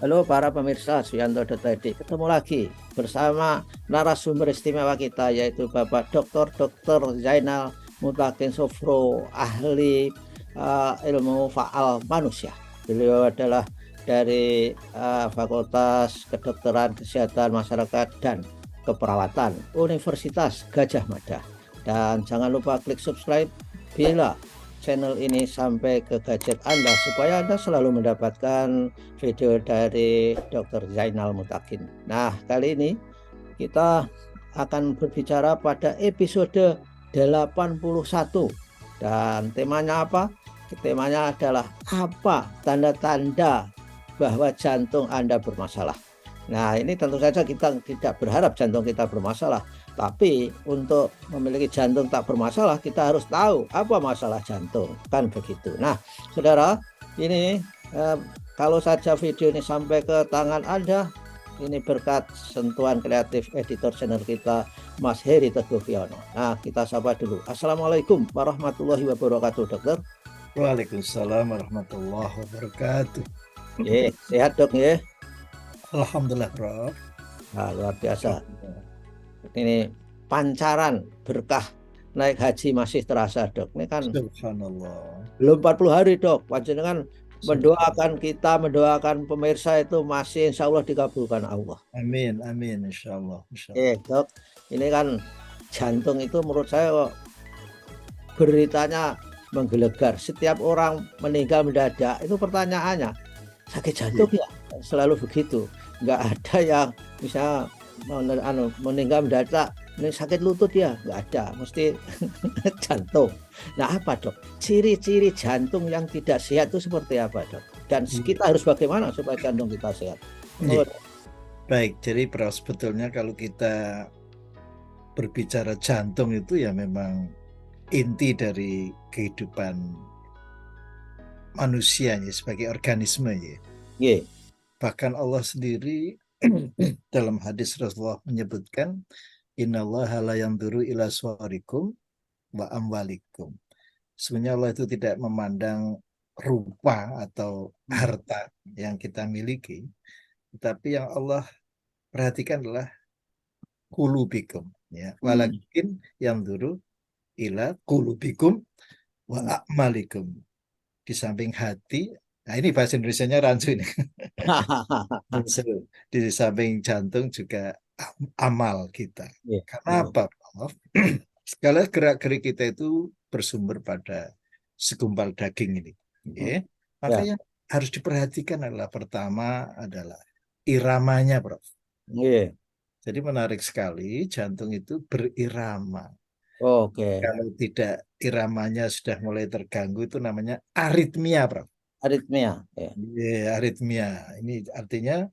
Halo para pemirsa, Suyanto Tadi ketemu lagi bersama narasumber istimewa kita yaitu Bapak Dr. Zainal Mutakin Sofro, ahli ilmu faal manusia. Beliau adalah dari Fakultas Kedokteran Kesehatan Masyarakat dan Keperawatan Universitas Gadjah Mada. Dan jangan lupa klik subscribe bila channel ini sampai ke gadget Anda supaya Anda selalu mendapatkan video dari Dr. Zainal Mutakin. Nah, kali ini kita akan berbicara pada episode 81 dan temanya apa? Temanya adalah apa tanda-tanda bahwa jantung Anda bermasalah. Nah, ini tentu saja kita tidak berharap jantung kita bermasalah, tapi untuk memiliki jantung tak bermasalah, kita harus tahu apa masalah jantung, kan begitu. Nah, saudara, ini kalau saja video ini sampai ke tangan Anda, ini berkat sentuhan kreatif editor channel kita, Mas Heri Teguh Fiono. Nah, kita sapa dulu. Assalamualaikum warahmatullahi wabarakatuh, dokter. Waalaikumsalam warahmatullahi wabarakatuh. Sehat dok ya? Alhamdulillah, Prof. Nah, luar biasa. Ini pancaran berkah naik haji masih terasa, dok. Ini kan Subhanallah. belum 40 hari, dok. Panjenengan mendoakan kita, mendoakan pemirsa itu masih insya Allah dikabulkan Allah. Amin, amin, insya Allah. Dok, ini kan jantung itu menurut saya kok beritanya menggelegar. Setiap orang meninggal mendadak itu pertanyaannya, sakit jantung ya? Selalu begitu. Nggak ada yang misalnya meninggal mendadak, ini sakit lutut ya? Nggak ada, mesti jantung. Nah, apa dok? Ciri-ciri jantung yang tidak sehat itu seperti apa, dok? Dan kita harus bagaimana supaya jantung kita sehat? Baik, jadi Prof, sebetulnya kalau kita berbicara jantung itu ya memang inti dari kehidupan manusia ya, sebagai organisme ya. Bahkan Allah sendiri dalam hadis Rasulullah menyebutkan, innallaha la yanzuru ila suwarikum wa amwalikum. Sebenarnya Allah itu tidak memandang rupa atau harta yang kita miliki, tetapi yang Allah perhatikan adalah qulubikum ya. Walakin yanzuru ila qulubikum wa amalikum. Di samping hati, nah ini bahasa Indonesianya rancu ini. Di samping jantung juga amal kita. Karena apa, Prof? Segala gerak-gerik kita itu bersumber pada segumpal daging ini. Maka yang harus diperhatikan adalah pertama adalah iramanya, Prof. Jadi menarik sekali, jantung itu berirama. Kalau tidak iramanya sudah mulai terganggu, itu namanya aritmia, Prof. Aritmia. Aritmia. Ini artinya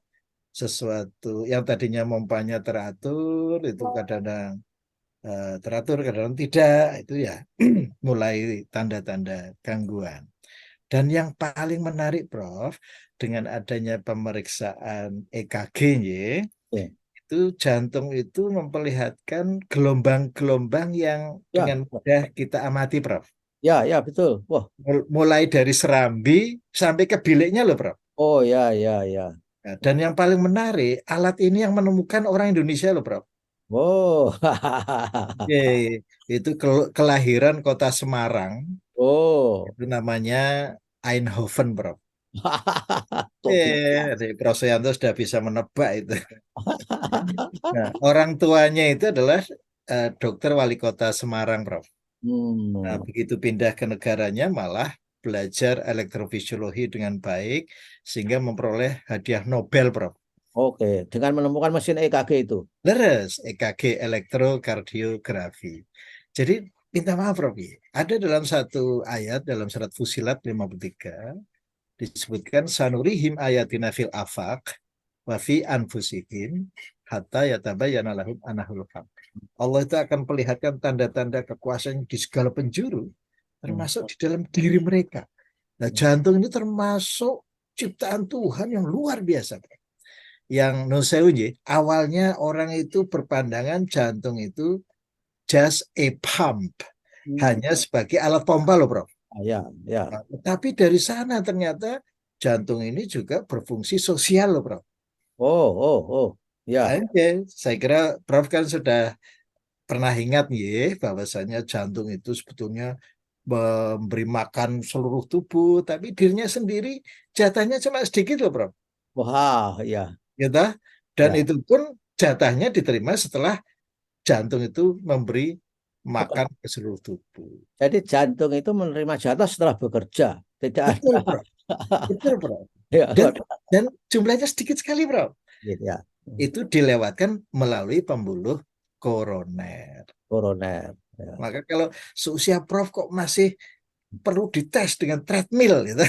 sesuatu yang tadinya pompanya teratur, itu kadang-kadang teratur, kadang-kadang tidak. Itu ya mulai tanda-tanda gangguan. Dan yang paling menarik, Prof, dengan adanya pemeriksaan EKG, itu jantung itu memperlihatkan gelombang-gelombang yang dengan mudah kita amati, Prof. Ya, betul. Wah. Mulai dari serambi sampai ke biliknya loh, Prof. Oh ya. Nah, dan yang paling menarik, alat ini yang menemukan orang Indonesia loh, Prof. Oh. Itu kelahiran kota Semarang. Itu namanya Eindhoven, Prof. Prof Suyanto sudah bisa menebak itu. Nah, orang tuanya itu adalah dokter wali kota Semarang, Prof. Nah, begitu pindah ke negaranya malah belajar elektrofisiologi dengan baik sehingga memperoleh hadiah Nobel, Prof. Dengan menemukan mesin EKG itu. Leres, EKG elektrokardiografi. Jadi minta maaf, Prof. Ada dalam satu ayat dalam surat Fusilat 53 disebutkan sanurihim ayatina fil afaq wa fi anfusihim hatta yatabayyana lahum annahul haq. Allah itu akan perlihatkan tanda-tanda kekuasaan di segala penjuru, termasuk di dalam diri mereka. Nah, jantung ini termasuk ciptaan Tuhan yang luar biasa. Yang nuseuji, awalnya orang itu berpandangan jantung itu just a pump, hanya sebagai alat pompa loh, Prof. Ya. Tapi dari sana ternyata jantung ini juga berfungsi sosial loh, Prof. Oh, oh, oh, ya. Oke, saya kira Prof kan sudah pernah ingat ya bahwasanya jantung itu sebetulnya memberi makan seluruh tubuh, tapi dirinya sendiri jatahnya cuma sedikit loh, Prof. Wah, ya, Gitu. Dan ya. itu pun jatahnya diterima setelah jantung itu memberi makan ke seluruh tubuh. Jadi jantung itu menerima jatah setelah bekerja, tidak Betul, ada. Prof. Betul, Prof. Ya, Dan dan jumlahnya sedikit sekali, Prof. gitu ya. Itu dilewatkan melalui pembuluh koroner. Koroner. Ya. Maka kalau seusia Prof kok masih perlu dites dengan treadmill gitu.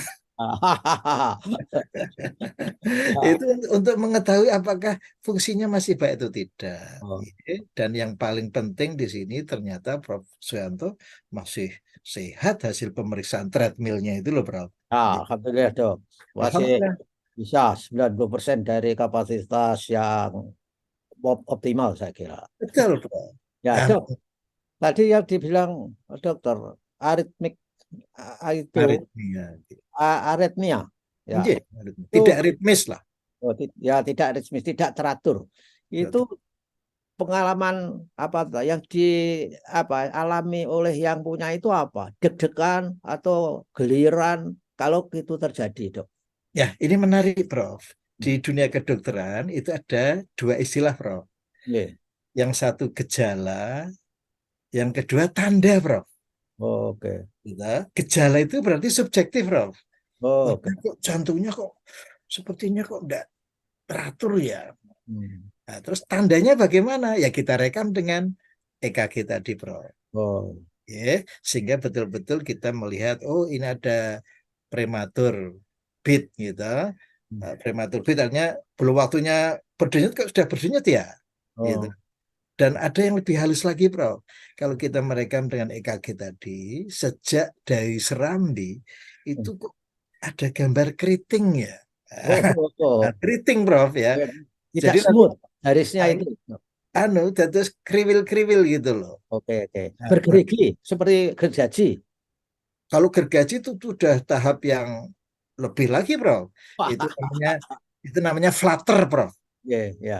Ya. Itu untuk mengetahui apakah fungsinya masih baik atau tidak. Oh. Ya. Dan yang paling penting di sini ternyata Prof Suyanto masih sehat hasil pemeriksaan treadmillnya itu loh, Prof. Nah, Ya. alhamdulillah dok. Masih Alhamdulillah. bisa 90% dari kapasitas yang optimal saya kira. Betul, Prof. Ya Nah, dok, tadi yang dibilang dokter aritmik itu aritmia. aritmia. Ya, Iya, itu tidak ritmis lah. ya tidak ritmis, tidak teratur. Itu pengalaman apa tuh yang di apa alami oleh yang punya itu apa? Deg-degan atau geliran kalau itu terjadi, dok? Ya, ini menarik, Prof. Di dunia kedokteran itu ada dua istilah, Prof. Iya. Yang satu gejala, yang kedua tanda, Prof. Oke. Gitu. Gejala itu berarti subjektif, Prof. Wah, Oke. kok jantungnya kok sepertinya kok enggak teratur ya. Hmm. Nah, terus tandanya bagaimana? Ya kita rekam dengan EKG tadi, Prof. Oh. Ya, sehingga betul-betul kita melihat, oh ini ada prematur beat gitu. Prematur beat artinya belum waktunya berdenyut kok sudah berdenyut ya. Gitu. Oh. Dan ada yang lebih halus lagi, Prof. Kalau kita merekam dengan EKG tadi, sejak dari serambi, itu kok ada gambar keriting ya. Oh. Oh. Nah, Oh. keriting, Prof ya. Tidak Jadi nanti smooth garisnya itu. terus kriwil-kriwil gitu loh. Oke, oke. Nah, Bergerigi seperti gergaji. kalau gergaji itu sudah tahap yang lebih lagi, Prof. Wah. Itu namanya flutter, Prof. Ya, ya.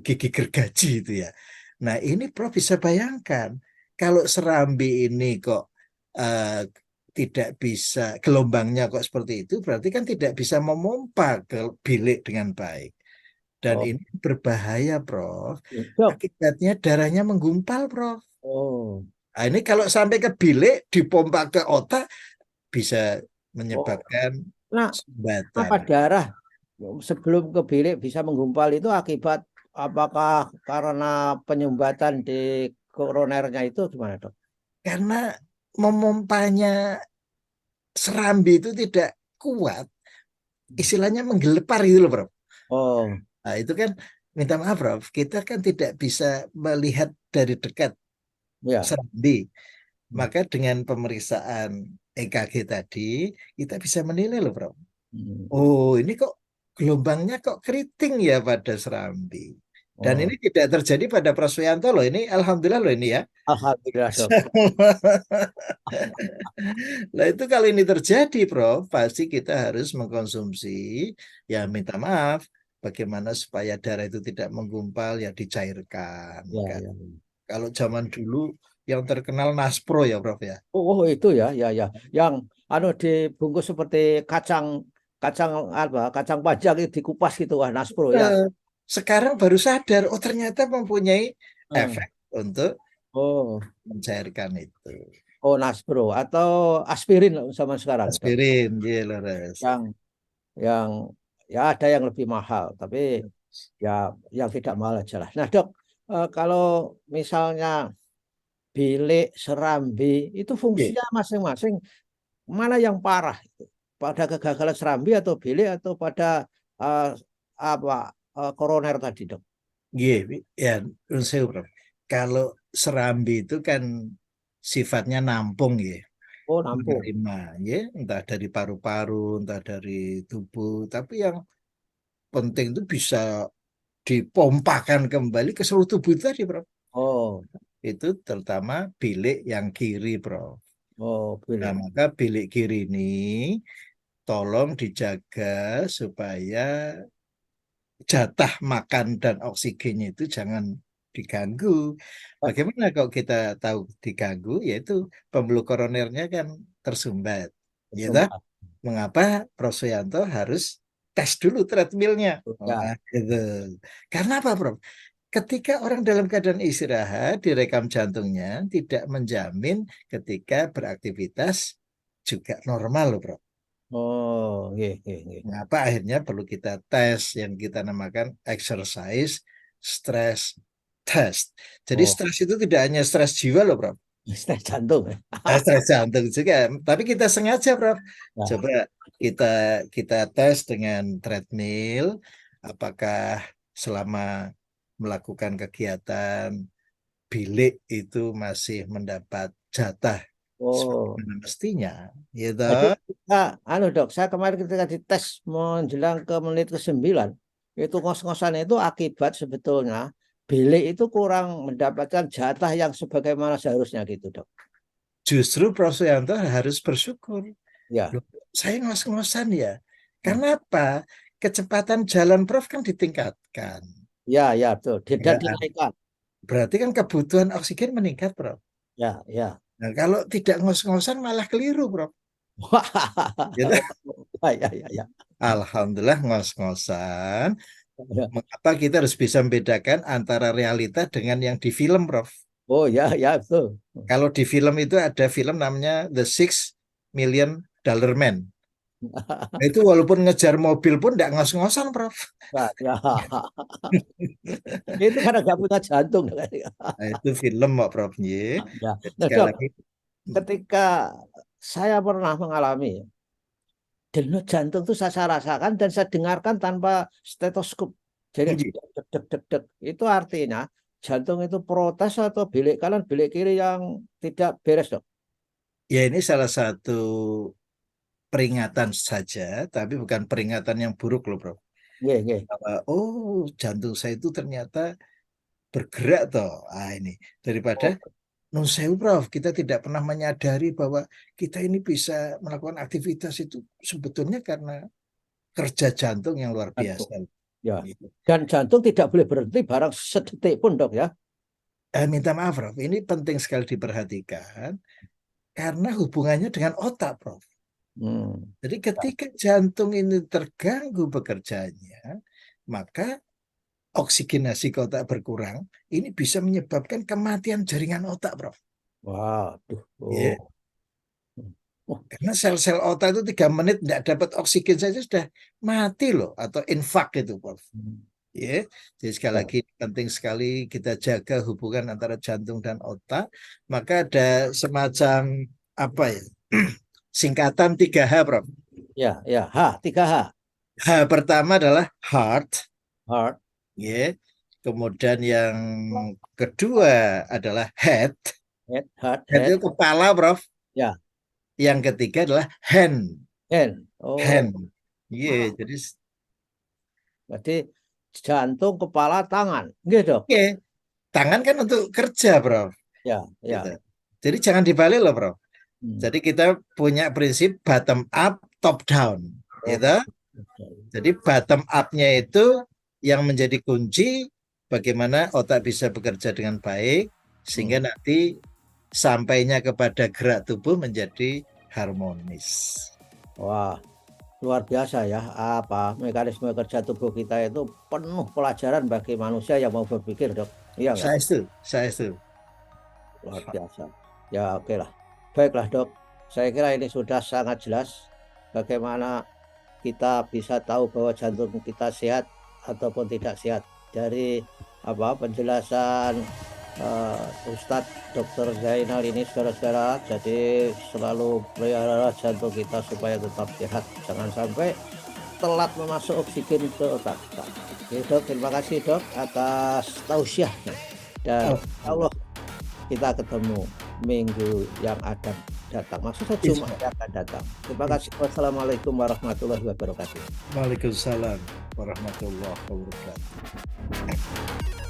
Gigi gergaji itu ya. Nah, ini Prof bisa bayangkan kalau serambi ini kok eh, tidak bisa gelombangnya kok seperti itu, berarti kan tidak bisa memompa ke bilik dengan baik. Dan Oh, ini berbahaya, Prof. dok. Akibatnya darahnya menggumpal, Prof. Oh. Nah, ini kalau sampai ke bilik, dipompa ke otak, bisa Oh. menyebabkan Nah, sumbatan. apa darah sebelum ke bilik bisa menggumpal itu akibat apakah karena penyumbatan di koronernya itu gimana, dok? Karena memompanya serambi itu tidak kuat, istilahnya menggelepar gitu loh, Prof. Oh, Nah, itu kan minta maaf, Prof. Kita kan tidak bisa melihat dari dekat ya. serambi. Maka dengan pemeriksaan EKG tadi, kita bisa menilai loh, Prof. Hmm. Oh, ini kok gelombangnya kok keriting ya pada serambi. Dan ini Oh, tidak terjadi pada Praswianto loh. Ini alhamdulillah loh ini ya. alhamdulillah, dok. Nah itu kalau ini terjadi, Prof, pasti kita harus mengkonsumsi, ya minta maaf, bagaimana supaya darah itu tidak menggumpal, ya dicairkan. Ya, Kan. ya. Kalau zaman dulu yang terkenal Naspro ya, Prof ya. Oh, oh, itu ya, ya, ya. Yang dibungkus seperti kacang kacang apa? Kacang panjang itu dikupas gitu, wah, Naspro ya. Eh, Sekarang baru sadar, oh ternyata mempunyai Hmm. efek untuk Oh, mencairkan itu. oh, Naspro atau aspirin lah zaman sekarang, dok. Aspirin, iya Lores. Yang yang ya ada yang lebih mahal, tapi ya yang tidak mahal aja lah. Nah, dok, kalau misalnya bilik serambi itu Iya. fungsinya masing-masing mana yang parah itu? Pada kegagalan serambi atau bilik atau pada eh, apa koroner tadi, dok? Iya, ya, Nun sewu, Prof. Kalau serambi itu kan sifatnya nampung ya, Oh, nampung. menerima ya, entah dari paru-paru, entah dari tubuh, tapi yang penting itu bisa dipompakan kembali ke seluruh tubuh itu tadi, Prof. Oh, Itu terutama bilik yang kiri, Prof. oh, Nah, bilik. maka bilik kiri ini tolong dijaga supaya jatah makan dan oksigennya itu jangan diganggu. Bagaimana kalau kita tahu diganggu, yaitu pembuluh koronernya kan tersumbat. Ya, toh? Mengapa Prof. Suyanto harus tes dulu treadmillnya? Ya. Nah, gitu. Karena apa, Prof? Ketika orang dalam keadaan istirahat, direkam jantungnya tidak menjamin ketika beraktivitas juga normal loh, Prof. Oh, nggih, nggih, nggih. Mengapa akhirnya perlu kita tes yang kita namakan exercise stress test. Jadi Oh, stres itu tidak hanya stres jiwa loh, Prof. stres jantung ya. Stres jantung juga. Tapi kita sengaja, Prof. Ya. Coba kita kita tes dengan treadmill, apakah selama melakukan kegiatan bilik itu masih mendapat jatah Oh, sebagaimana mestinya, gitu. jadi dok, saya kemarin ketika dites menjelang ke menit ke-9, itu ngos-ngosan itu akibat sebetulnya bilik itu kurang mendapatkan jatah yang sebagaimana seharusnya gitu, dok. Justru Prof. Suyanto harus bersyukur. Ya. Loh, saya ngos-ngosan ya. Hmm. Karena apa? Kecepatan jalan Prof kan ditingkatkan. Ya, ya, betul. Dan Ya, dinaikkan. berarti kan kebutuhan oksigen meningkat, Prof. Ya, ya. Nah, kalau tidak ngos-ngosan malah keliru, Prof. Gitu. Oh, ya, ya, ya. Alhamdulillah ngos-ngosan. Ya. Mengapa kita harus bisa membedakan antara realita dengan yang di film, Prof? Oh, ya, ya, betul. Kalau di film itu ada film namanya The $6 Million Man. Nah, itu walaupun ngejar mobil pun tidak ngos-ngosan, Prof. Ya, ya. Itu karena nggak punya jantung. Nah, itu film, Pak Prof. Ya. Jadi Nah, sekali dok, lagi, ketika saya pernah mengalami denyut jantung itu saya rasakan dan saya dengarkan tanpa stetoskop. Jadi deg deg deg deg. Itu artinya jantung itu protes atau bilik kanan bilik kiri yang tidak beres, dok. ya ini salah satu peringatan saja, tapi bukan peringatan yang buruk loh, Prof. Nggih, nggih. Oh, jantung saya itu ternyata bergerak toh. Ah, ini daripada Oh, non sewu, Prof. Kita tidak pernah menyadari bahwa kita ini bisa melakukan aktivitas itu sebetulnya karena kerja jantung yang luar jantung. biasa. Ya. Gitu. Dan jantung tidak boleh berhenti barang sedetik pun, dok ya. Minta maaf, Prof. Ini penting sekali diperhatikan karena hubungannya dengan otak, Prof. Hmm. Jadi ketika jantung ini terganggu bekerjanya, maka oksigenasi ke otak berkurang, ini bisa menyebabkan kematian jaringan otak, Prof. Waduh. Ya, Oh. Oh. karena sel-sel otak itu 3 menit tidak dapat oksigen saja sudah mati loh, atau infak itu, Prof. Hmm. Ya, jadi sekali Ya. lagi penting sekali kita jaga hubungan antara jantung dan otak. Maka ada semacam apa ya? Singkatan 3H, Prof. Ya, ya. H, 3H. H pertama adalah heart, Heart, ya. Kemudian yang kedua adalah head. head, heart, Head head. itu kepala, Prof. Ya, Yang ketiga adalah hand. hand. Oh, Hand. Iya, jadi berarti jantung, kepala, tangan. Nggih, dok. oke. Tangan kan untuk kerja, Prof. Ya, Gitu. ya. Jadi jangan dibalik loh, Prof. Hmm. Jadi kita punya prinsip bottom up, top down, Oh, gitu. Jadi bottom up-nya itu yang menjadi kunci bagaimana otak bisa bekerja dengan baik sehingga hmm. nanti sampainya kepada gerak tubuh menjadi harmonis. Wah, luar biasa ya. Apa mekanisme kerja tubuh kita itu penuh pelajaran bagi manusia yang mau berpikir, dok. Iya nggak? Saya itu. Luar biasa. Ya, oke lah. Baiklah, dok. Saya kira ini sudah sangat jelas bagaimana kita bisa tahu bahwa jantung kita sehat ataupun tidak sehat dari penjelasan Ustadz Dr. Zainal ini, saudara-saudara. Jadi selalu pelihara jantung kita supaya tetap sehat, jangan sampai telat memasuk oksigen ke otak. Oke, dok, terima kasih, dok, atas tausiahnya, dan Allah kita ketemu minggu yang akan datang. Maksud saya Jumat yang akan datang. Terima kasih. Wassalamualaikum warahmatullahi wabarakatuh. Waalaikumsalam warahmatullahi wabarakatuh.